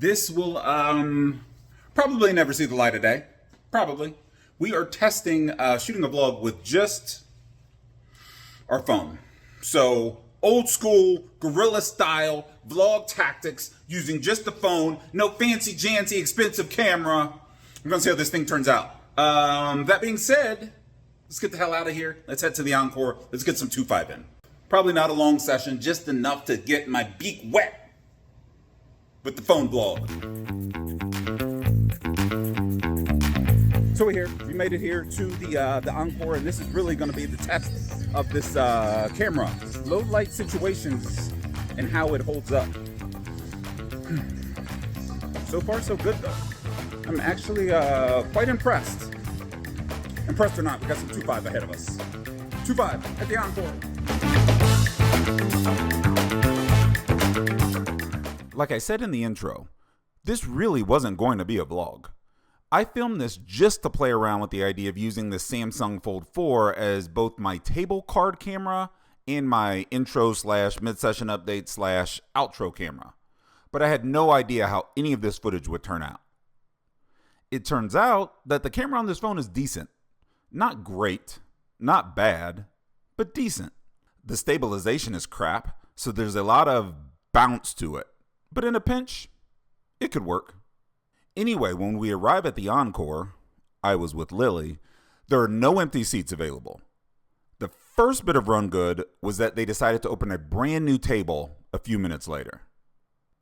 This will probably never see the light of day. Probably. We are testing shooting a vlog with just our phone. So old school guerrilla style vlog tactics using just the phone. No fancy jancy expensive camera. We're gonna see how this thing turns out. That being said, let's get the hell out of here. Let's head to the Encore. Let's get some 2.5 in. Probably not a long session, just enough to get my beak wet with the phone vlog. So we're here. We made it here to the Encore, and this is really going to be the test of this camera. Low light situations and how it holds up. So far, so good though. I'm actually quite impressed. Impressed or not, we got some 2.5 ahead of us. 2.5 at the Encore. Like I said in the intro, this really wasn't going to be a vlog. I filmed this just to play around with the idea of using the Samsung Fold 4 as both my table card camera and my intro / mid-session update / outro camera. But I had no idea how any of this footage would turn out. It turns out that the camera on this phone is decent. Not great, not bad, but decent. The stabilization is crap, so there's a lot of bounce to it. But in a pinch, it could work. Anyway, when we arrive at the Encore, I was with Lily, there are no empty seats available. The first bit of run good was that they decided to open a brand new table a few minutes later.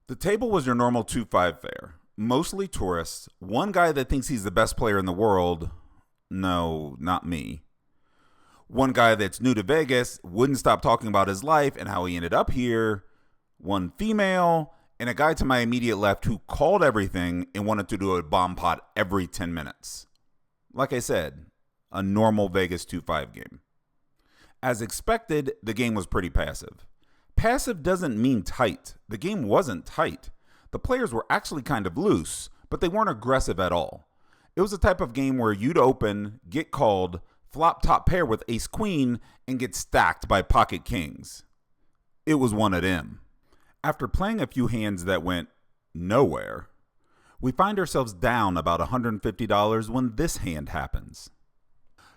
The table was your normal 2.5 fare, mostly tourists, one guy that thinks he's the best player in the world, no, not me. One guy that's new to Vegas, wouldn't stop talking about his life and how he ended up here, one female, and a guy to my immediate left who called everything and wanted to do a bomb pot every 10 minutes. Like I said, a normal Vegas 2.5 game. As expected, the game was pretty passive. Passive doesn't mean tight. The game wasn't tight. The players were actually kind of loose, but they weren't aggressive at all. It was a type of game where you'd open, get called, flop top pair with ace queen, and get stacked by pocket kings. It was one of them. After playing a few hands that went nowhere, we find ourselves down about $150 when this hand happens.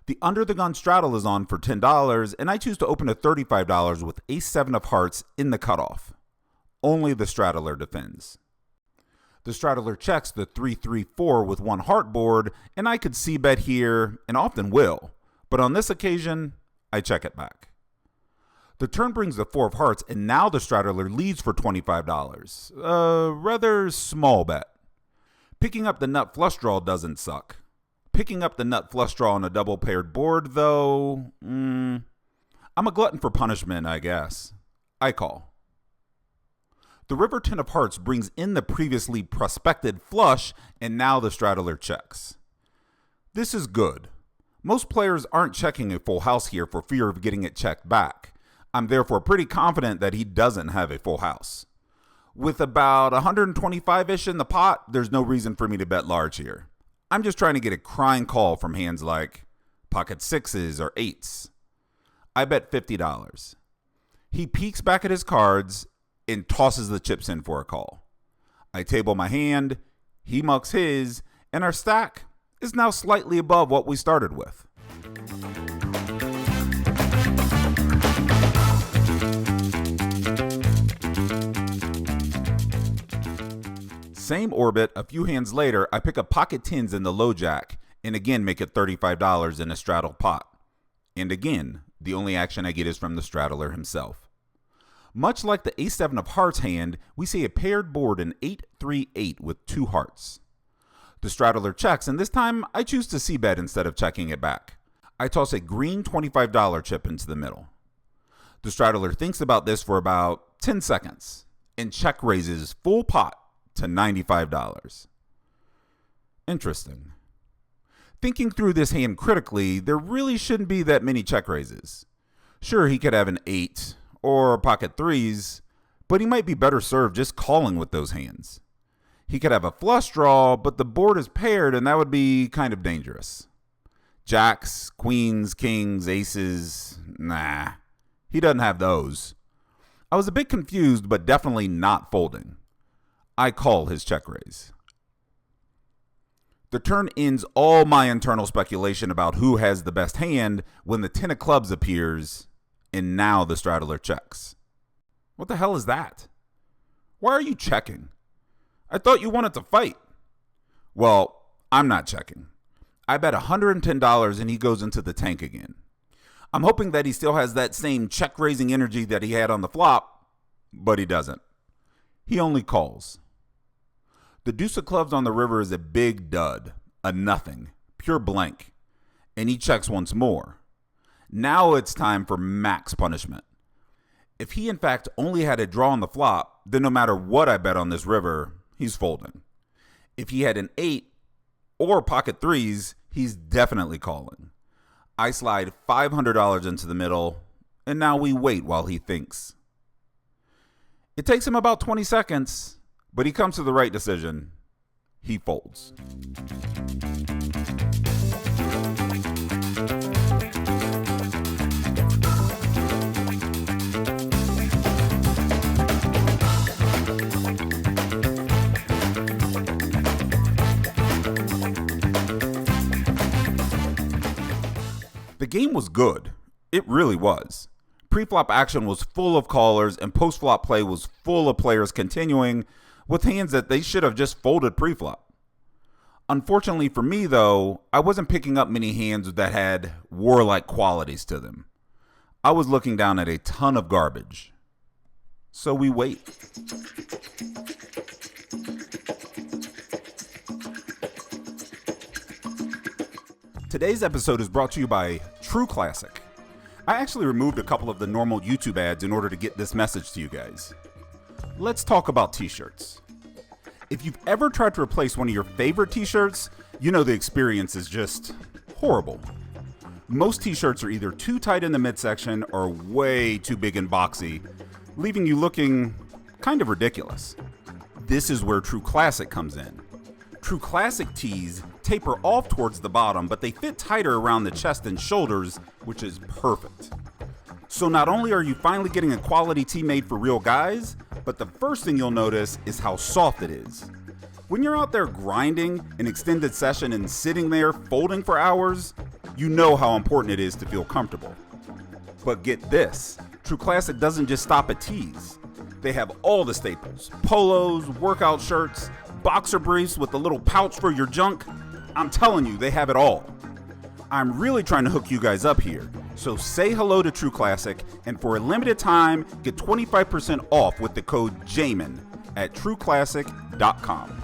The under the gun straddle is on for $10, and I choose to open at $35 with ace-7 of hearts in the cutoff. Only the straddler defends. The straddler checks the 3-3-4 with one heart board, and I could c-bet here, and often will, but on this occasion, I check it back. The turn brings the 4 of hearts, and now the straddler leads for $25. A rather small bet. Picking up the nut flush draw doesn't suck. Picking up the nut flush draw on a double paired board, though, I'm a glutton for punishment, I guess. I call. The river 10 of hearts brings in the previously prospected flush, and now the straddler checks. This is good. Most players aren't checking a full house here for fear of getting it checked back. I'm therefore pretty confident that he doesn't have a full house. With about 125-ish in the pot, there's no reason for me to bet large here. I'm just trying to get a crying call from hands like pocket 6s or 8s. I bet $50. He peeks back at his cards and tosses the chips in for a call. I table my hand, he mucks his, and our stack is now slightly above what we started with. Same orbit, a few hands later, I pick up pocket 10s in the low jack, and again make it $35 in a straddle pot. And again, the only action I get is from the straddler himself. Much like the ace-7 of hearts hand, we see a paired board in 8-3-8 with 2 hearts. The straddler checks, and this time I choose to c-bet instead of checking it back. I toss a green $25 chip into the middle. The straddler thinks about this for about 10 seconds, and check raises full pot to $95. Interesting. Thinking through this hand critically, there really shouldn't be that many check raises. Sure, he could have an 8 or pocket 3s, but he might be better served just calling with those hands. He could have a flush draw, but the board is paired and that would be kind of dangerous. Jacks, queens, kings, aces, nah, he doesn't have those. I was a bit confused, but definitely not folding. I call his check raise. The turn ends all my internal speculation about who has the best hand when the 10 of clubs appears, and now the straddler checks. What the hell is that? Why are you checking? I thought you wanted to fight. Well, I'm not checking. I bet $110 and he goes into the tank again. I'm hoping that he still has that same check-raising energy that he had on the flop, but he doesn't. He only calls. The deuce of clubs on the river is a big dud, a nothing, pure blank, and he checks once more. Now it's time for max punishment. If he in fact only had a draw on the flop, then no matter what I bet on this river, he's folding. If he had an 8 or pocket threes, he's definitely calling. I slide $500 into the middle, and now we wait while he thinks. It takes him about 20 seconds, but he comes to the right decision. He folds. The game was good. It really was. Pre-flop action was full of callers and post-flop play was full of players continuing with hands that they should have just folded pre-flop. Unfortunately for me though, I wasn't picking up many hands that had warlike qualities to them. I was looking down at a ton of garbage. So we wait. Today's episode is brought to you by True Classic. I actually removed a couple of the normal YouTube ads in order to get this message to you guys. Let's talk about t-shirts. If you've ever tried to replace one of your favorite t-shirts, you know the experience is just horrible. Most t-shirts are either too tight in the midsection or way too big and boxy, leaving you looking kind of ridiculous. This is where True Classic comes in. True Classic tees taper off towards the bottom, but they fit tighter around the chest and shoulders, which is perfect. So not only are you finally getting a quality tee made for real guys, but the first thing you'll notice is how soft it is. When you're out there grinding an extended session and sitting there folding for hours, you know how important it is to feel comfortable. But get this, True Classic doesn't just stop at tees. They have all the staples: polos, workout shirts, boxer briefs with a little pouch for your junk. I'm telling you, they have it all. I'm really trying to hook you guys up here. So say hello to True Classic, and for a limited time, get 25% off with the code JAMIN at trueclassic.com.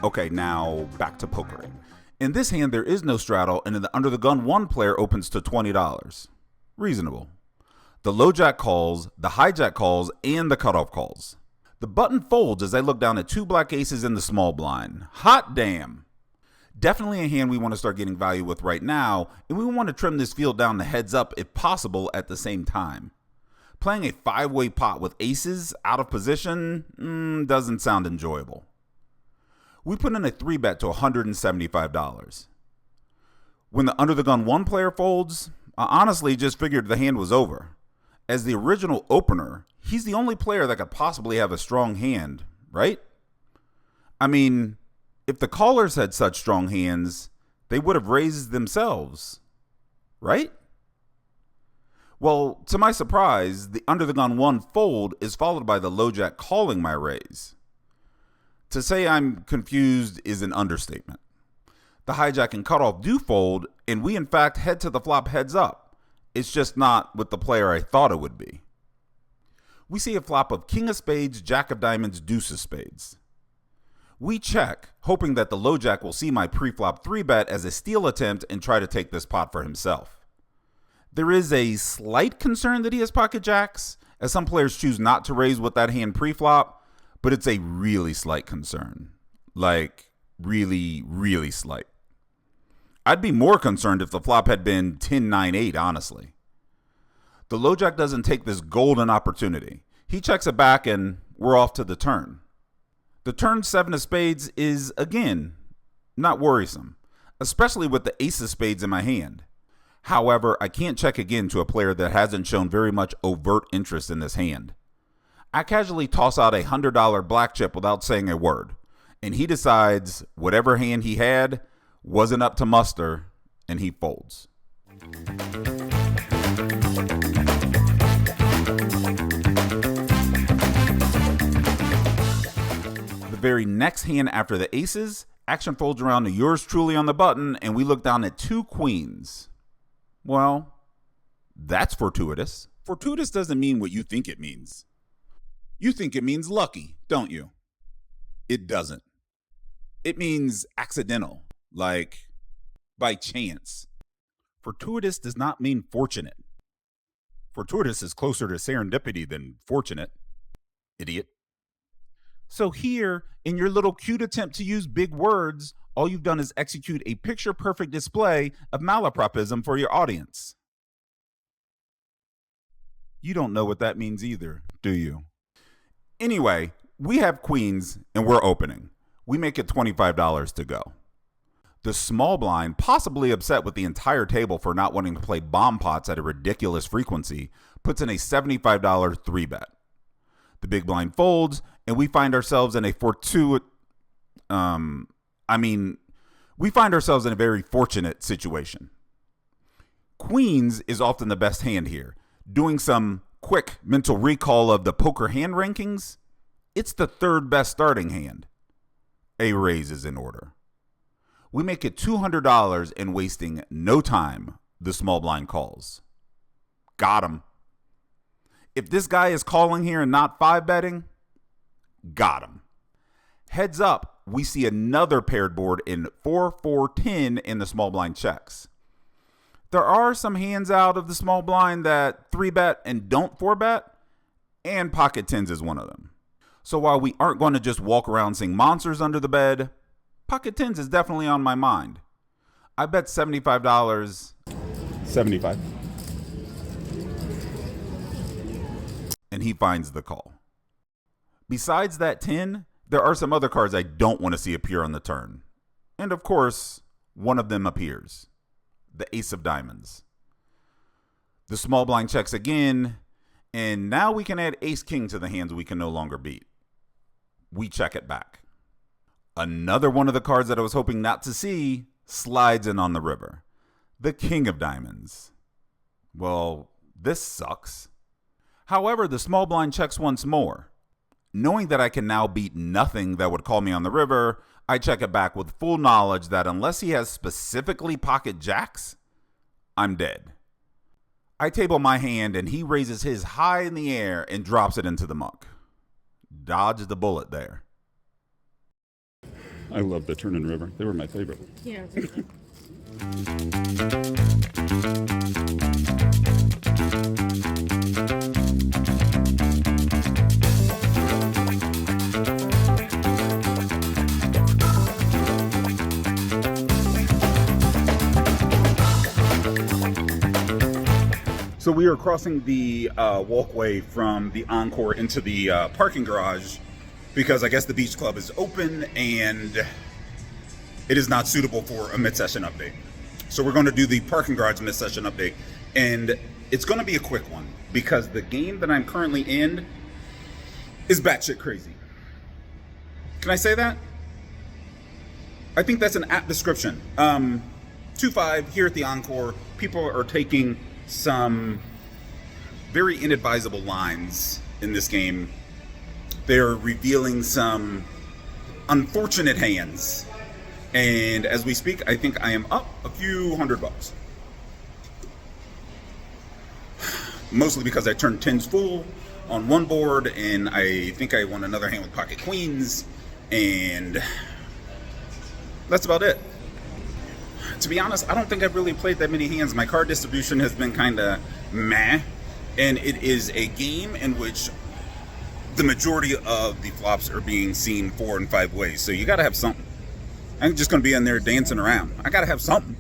Okay, now back to pokering. In this hand, there is no straddle, and in the under the gun, one player opens to $20. Reasonable. The low jack calls, the high jack calls, and the cutoff calls. The button folds as I look down at two black aces in the small blind. Hot damn. Definitely a hand we want to start getting value with right now, and we want to trim this field down to heads up if possible at the same time. Playing a 5-way pot with aces out of position doesn't sound enjoyable. We put in a 3-bet to $175. When the under the gun one player folds, I honestly just figured the hand was over. As the original opener, he's the only player that could possibly have a strong hand, right? I mean, if the callers had such strong hands, they would have raised themselves, right? Well, to my surprise, the under the gun one fold is followed by the low jack calling my raise. To say I'm confused is an understatement. The hijack and cutoff do fold, and we in fact head to the flop heads up. It's just not with the player I thought it would be. We see a flop of king of spades, jack of diamonds, deuce of spades. We check, hoping that the low jack will see my pre-flop 3-bet as a steal attempt and try to take this pot for himself. There is a slight concern that he has pocket jacks, as some players choose not to raise with that hand pre-flop, but it's a really slight concern. Like, really, really slight. I'd be more concerned if the flop had been 10-9-8, honestly. The low jack doesn't take this golden opportunity. He checks it back and we're off to the turn. The turn 7 of spades is, again, not worrisome, especially with the ace of spades in my hand. However, I can't check again to a player that hasn't shown very much overt interest in this hand. I casually toss out a $100 black chip without saying a word, and he decides whatever hand he had wasn't up to muster, and he folds. The very next hand after the aces, action folds around to yours truly on the button, and we look down at 2 queens. Well, that's fortuitous. Fortuitous doesn't mean what you think it means. You think it means lucky, don't you? It doesn't. It means accidental, like by chance. Fortuitous does not mean fortunate. Fortuitous is closer to serendipity than fortunate. Idiot. So here, in your little cute attempt to use big words, all you've done is execute a picture-perfect display of malapropism for your audience. You don't know what that means either, do you? Anyway, we have queens and we're opening. We make it $25 to go. The small blind, possibly upset with the entire table for not wanting to play bomb pots at a ridiculous frequency, puts in a $75 3-bet. The big blind folds, and we find ourselves in a very fortunate situation. Queens is often the best hand here. Doing some quick mental recall of the poker hand rankings, it's the 3rd best starting hand. A raise is in order. We make it $200 and wasting no time, the small blind calls. Got him. If this guy is calling here and not 5-betting, got him. Heads up, we see another paired board in 4-4-10 in the small blind checks. There are some hands out of the small blind that 3-bet and don't 4-bet, and pocket 10s is one of them. So while we aren't going to just walk around seeing monsters under the bed, pocket 10s is definitely on my mind. I bet $75. 75. And he finds the call. Besides that 10, there are some other cards I don't want to see appear on the turn. And of course, one of them appears. The ace of diamonds. The small blind checks again, and now we can add ace king to the hands we can no longer beat. We check it back. Another one of the cards that I was hoping not to see slides in on the river. The king of diamonds. Well, this sucks. However, the small blind checks once more. Knowing that I can now beat nothing that would call me on the river, I check it back with full knowledge that unless he has specifically pocket jacks, I'm dead. I table my hand and he raises his high in the air and drops it into the muck. Dodge the bullet there. I love the Turn and River. They were my favorite. Yeah. So we are crossing the walkway from the Encore into the parking garage because I guess the beach club is open and it is not suitable for a mid-session update. So we're going to do the parking garage mid-session update, and it's going to be a quick one because the game that I'm currently in is batshit crazy. Can I say that? I think that's an apt description. 2-5 here at the Encore, people are taking some very inadvisable lines in this game. They're revealing some unfortunate hands. And as we speak, I think I am up a few $100. Mostly because I turned 10s full on one board, and I think I won another hand with pocket queens, and that's about it. To be honest, I don't think I've really played that many hands. My card distribution has been kind of meh, and it is a game in which the majority of the flops are being seen 4 and 5 ways, so you gotta have something. I'm just gonna be in there dancing around. I gotta have something.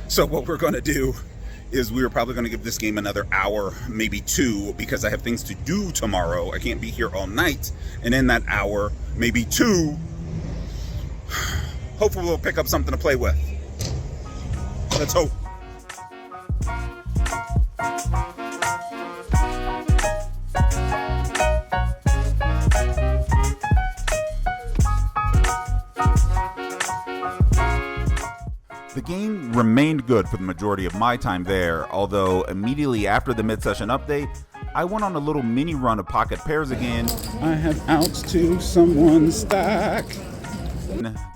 So what we're gonna do is we're probably gonna give this game another hour, maybe 2, because I have things to do tomorrow. I can't be here all night, and in that hour, maybe 2, hopefully we'll pick up something to play with. Let's hope. game remained good for the majority of my time there, although immediately after the mid-session update, I went on a little mini run of pocket pairs again. I have outs to someone's stack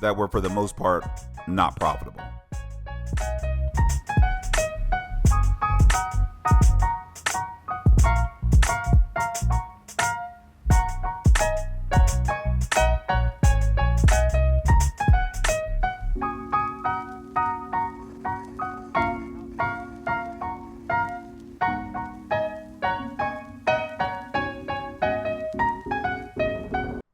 That were for the most part not profitable.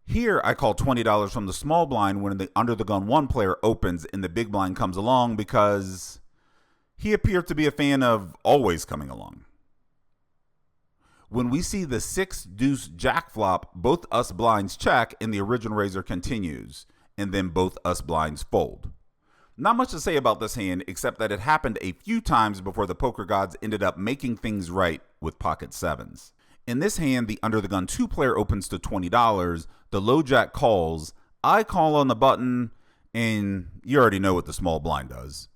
Here, I call $20 from the small blind when the under the gun 1 player opens and the big blind comes along because he appeared to be a fan of always coming along. When we see the 6 deuce jack flop, both us blinds check and the original raiser continues, and then both us blinds fold. Not much to say about this hand except that it happened a few times before the poker gods ended up making things right with pocket 7s. In this hand, the under the gun 2 player opens to $20, the low jack calls, I call on the button, and you already know what the small blind does.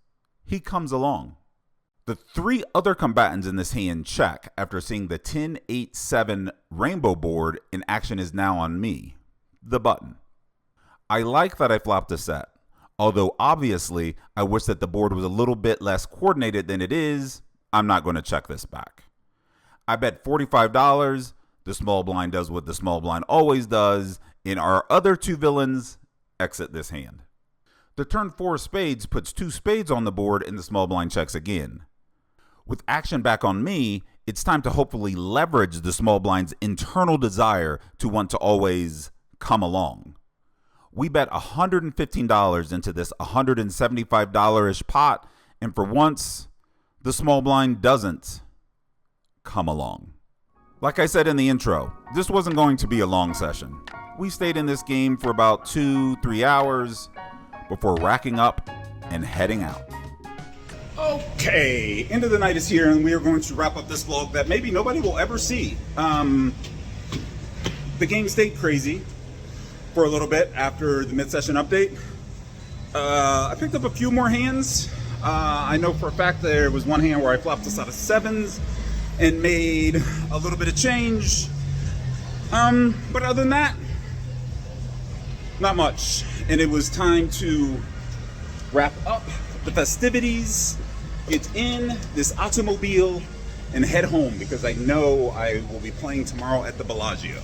He comes along. The 3 other combatants in this hand check after seeing the 10-8-7 rainbow board in action is now on me, the button. I like that I flopped a set, although obviously I wish that the board was a little bit less coordinated than it is. I'm not going to check this back. I bet $45, the small blind does what the small blind always does, and our other 2 villains exit this hand. The turn 4 spades puts 2 spades on the board and the small blind checks again. With action back on me, it's time to hopefully leverage the small blind's internal desire to want to always come along. We bet $115 into this $175-ish pot, and for once, the small blind doesn't come along. Like I said in the intro, this wasn't going to be a long session. We stayed in this game for about 2-3 hours before racking up and heading out. Okay, end of the night is here, and we are going to wrap up this vlog that maybe nobody will ever see. The game stayed crazy for a little bit after the mid-session update. I picked up a few more hands. I know for a fact there was one hand where I flopped a set of 7s and made a little bit of change. But other than that, not much. And it was time to wrap up the festivities, get in this automobile, and head home because I know I will be playing tomorrow at the Bellagio.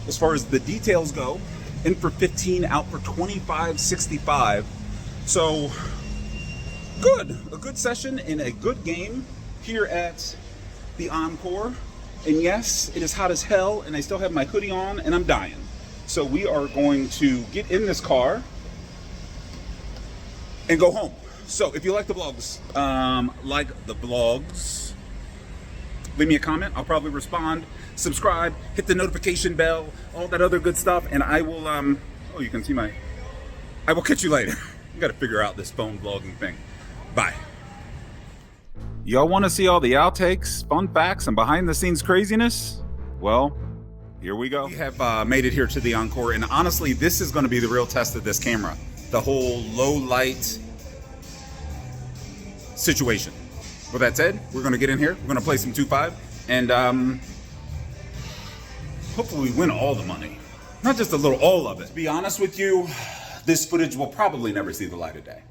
As far as the details go, in for 15, out for 25.65. So good, a good session and a good game here at the Encore. And yes, it is hot as hell and I still have my hoodie on and I'm dying. So we are going to get in this car and go home. So if you like the vlogs, leave me a comment. I'll probably respond. Subscribe, hit the notification bell, all that other good stuff, and I will oh, you can see I will catch you later. I gotta figure out this phone vlogging thing. Bye. Y'all want to see all the outtakes, fun facts, and behind the scenes craziness? Well, here we go. We have made it here to the Encore, and honestly, this is gonna be the real test of this camera. The whole low light situation. With that said, we're gonna get in here, we're gonna play some 2-5, and hopefully we win all the money. Not just a little, all of it. To be honest with you, this footage will probably never see the light of day.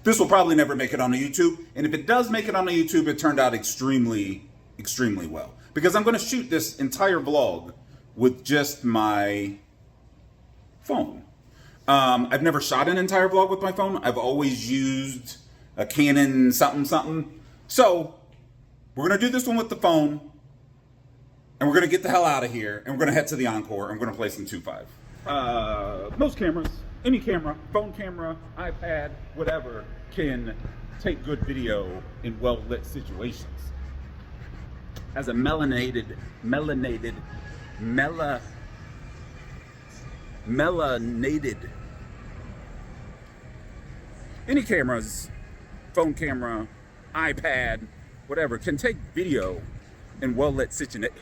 This will probably never make it on the YouTube, and if it does make it on the YouTube, it turned out extremely, extremely well. Because I'm gonna shoot this entire vlog with just my phone. I've never shot an entire vlog with my phone. I've always used a Canon something. So we're gonna do this one with the phone, and we're gonna get the hell out of here, and we're gonna head to the Encore, and we're gonna play some 2-5. Most cameras, any camera, phone camera, iPad, whatever, can take good video in well-lit situations. As a melanated, any cameras, phone camera, iPad, whatever, can take video in well-lit situations.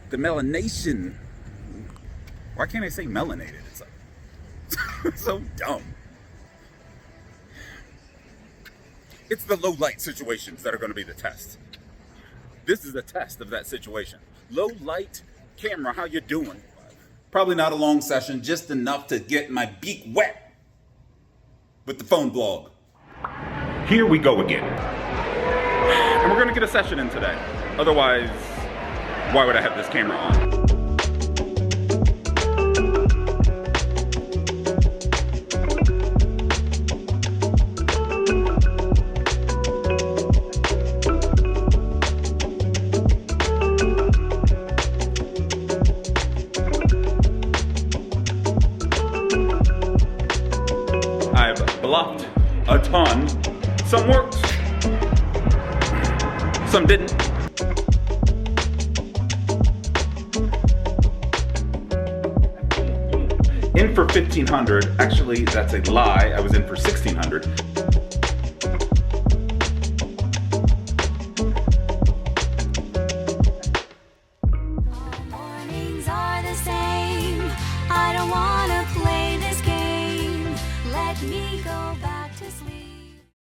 The melanation. Why can't I say melanated? It's like So dumb. It's the low light situations that are going to be the test. This is a test of that situation. Low light camera, how you doing? Probably not a long session, just enough to get my beak wet with the phone vlog. Here we go again. And we're gonna get a session in today. Otherwise, why would I have this camera on? I've bluffed a ton. Some worked, some didn't. In for 1,500. Actually, that's a lie. I was in for 1,600. Mornings are the same. I don't wanna play this game. Let me go back to sleep.